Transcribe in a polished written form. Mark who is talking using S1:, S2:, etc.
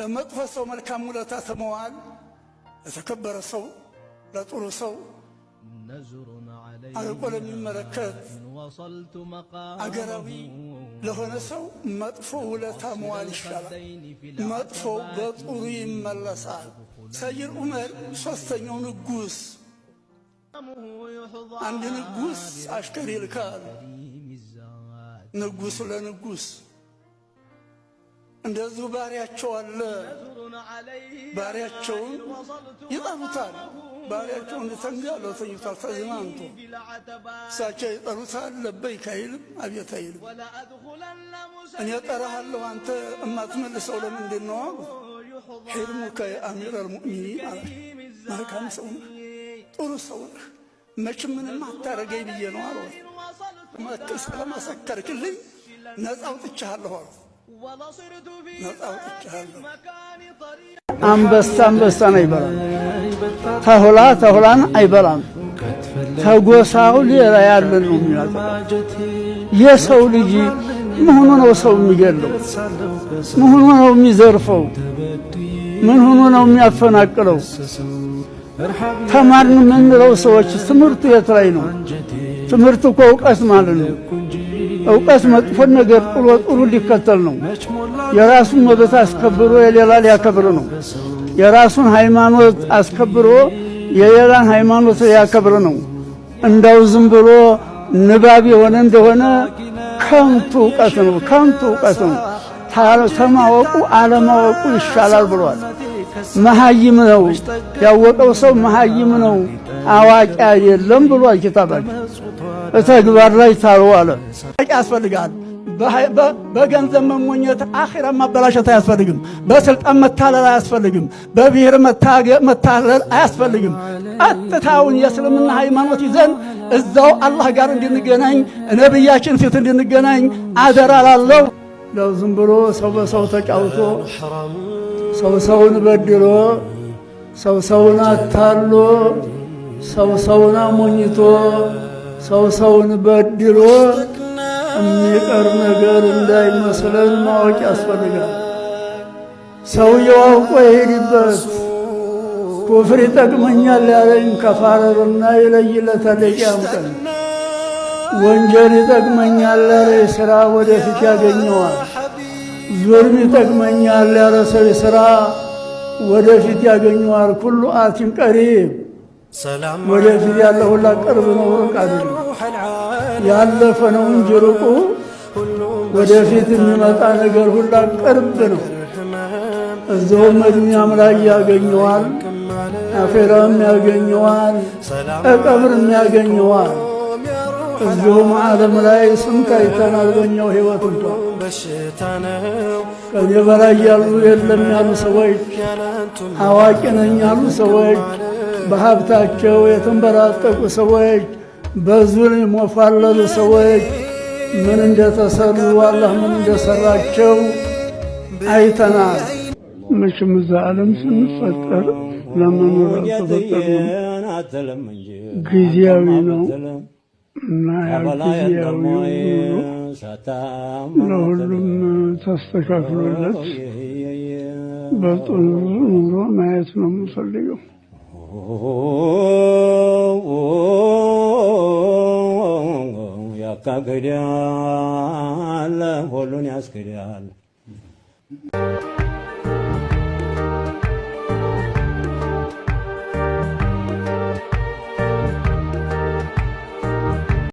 S1: ለመጥፎ ሰው መልካም ውለታ ተመዋል ለተከበረ ሰው ለጥሩ ሰው አርቆ ለሚመለከት አገራዊ ለሆነ ሰው መጥፎ ውለታ መዋል ይሻላል። መጥፎ በጥሩ ይመለሳል። ሰይድ ዑመር ሶስተኛው ንጉስ አንድ ንጉስ አሽከር ይልካል። ንጉስ ለንጉስ እንደዚሁ ባሪያቸው አለ። ባሪያቸውን ይጠሩታል። ባሪያቸው እንደተንጋለው ተኝቷል ተዝናንቶ እሳቸው ይጠሩታል። ለበይክ አይልም፣ አቤት አይልም። እኔ እጠራሃለሁ አንተ እማትመልሰው ለምንድን ነው አሉ። ሕልሙከ የአሚር አልሙእሚኒን አለ። መልካም ሰው ነህ፣ ጥሩ ሰው ነህ፣ መቼም ምንም አታረገኝ ብዬ ነው አለ። ስለመሰከርክልኝ ነፃ አውጥቼሃለሁ አሉ። ነፃ አውጥቼሃለሁ። አንበሳ አንበሳን አይበላም፣ ተሁላ ተሁላን አይበላም። ተጎሳው ሌላ ያለ ነው የሚያጠቃው። የሰው ልጅ ምን ሆኖ ነው ሰው የሚገለው? ምን ሆኖ ነው የሚዘርፈው? ምን ሆኖ ነው የሚያፈናቅለው? ተማርን የምንለው ሰዎች ትምህርቱ የት ላይ ነው? ትምህርት እኮ እውቀት ማለት ነው። እውቀት መጥፎን ነገር ጥሎ ጥሩ ሊከተል ነው። የራሱን መብት አስከብሮ የሌላ ሊያከብር ነው። የራሱን ሃይማኖት አስከብሮ የሌላን ሃይማኖት ሊያከብር ነው። እንዳው ዝም ብሎ ንባብ የሆነ እንደሆነ ከንቱ እውቀት ነው፣ ከንቱ እውቀት ነው። ተማወቁ አለማወቁ ይሻላል ብሏል። መሃይም ነው ያወቀው ሰው መሃይም ነው፣ አዋቂ አይደለም ብሏል ኪታባችን። ተግባር ላይ ታውዋለ ያስፈልጋል። በገንዘብ መሞኘት አኺራ ማበላሸት አያስፈልግም። በስልጣን መታለል አያስፈልግም። በብሔር መታለል አያስፈልግም። ቀጥታውን የእስልምና ሃይማኖት ይዘን እዛው አላህ ጋር እንድንገናኝ ነብያችን ፊት እንድንገናኝ አደራ ላለው ዝም ብሎ ሰው በሰው ተጫውቶ ሰው ሰውን በድሎ ሰው ሰውን አታሎ ሰው ሰውን አሞኝቶ ሰው ሰውን በድሎ የሚቀር ነገር እንዳይመስለን ማወቅ ያስፈልጋል። ሰውየው አውቆ ይሄድበት። ኩፍር ይጠቅመኛል ያለኝ ከፋረርና ይለይለታል የቂያም ቀን። ወንጀል ይጠቅመኛል ያለ ሥራ ወደፊት ያገኘዋል። ዙልም ይጠቅመኛል ያለ ሰው ሥራ ወደፊት ያገኘዋል። ኩሉ አቲን ቀሪብ ወደፊት ያለ ሁላ ቅርብ ነው፣ ሩቅ አይደለም። ያለፈ ነው እንጂ ሩቁ ወደፊት የሚመጣ ነገር ሁላ ቅርብ ነው። እዚሁም ዱንያም ላይ ያገኘዋል፣ አኺራም ያገኘዋል፣ ቀብርም ያገኘዋል። እዚሁም ዓለም ላይ ስንት አይተናል በኛው ሕይወት እንኳን ከኔ በላይ ያሉ የለም ያሉ ሰዎች፣ አዋቂ ነኝ ያሉ ሰዎች፣ በሀብታቸው የተንበራጠቁ ሰዎች፣ በዙልም የፋለሉ ሰዎች ምን እንደተሰሩ አላህ ምን እንደሰራቸው አይተናል። መቼም እዛ ዓለም ስንፈጠር ለመኖር አልተፈጠርንም፣ ጊዜያዊ ነው እና ያ ጊዜያዊ ለሁሉም ተስተካክሎለት በጥሩ ኑሮ ማየት ነው የምፈልገው። ያካገዳል ሁሉን ያስገዳል።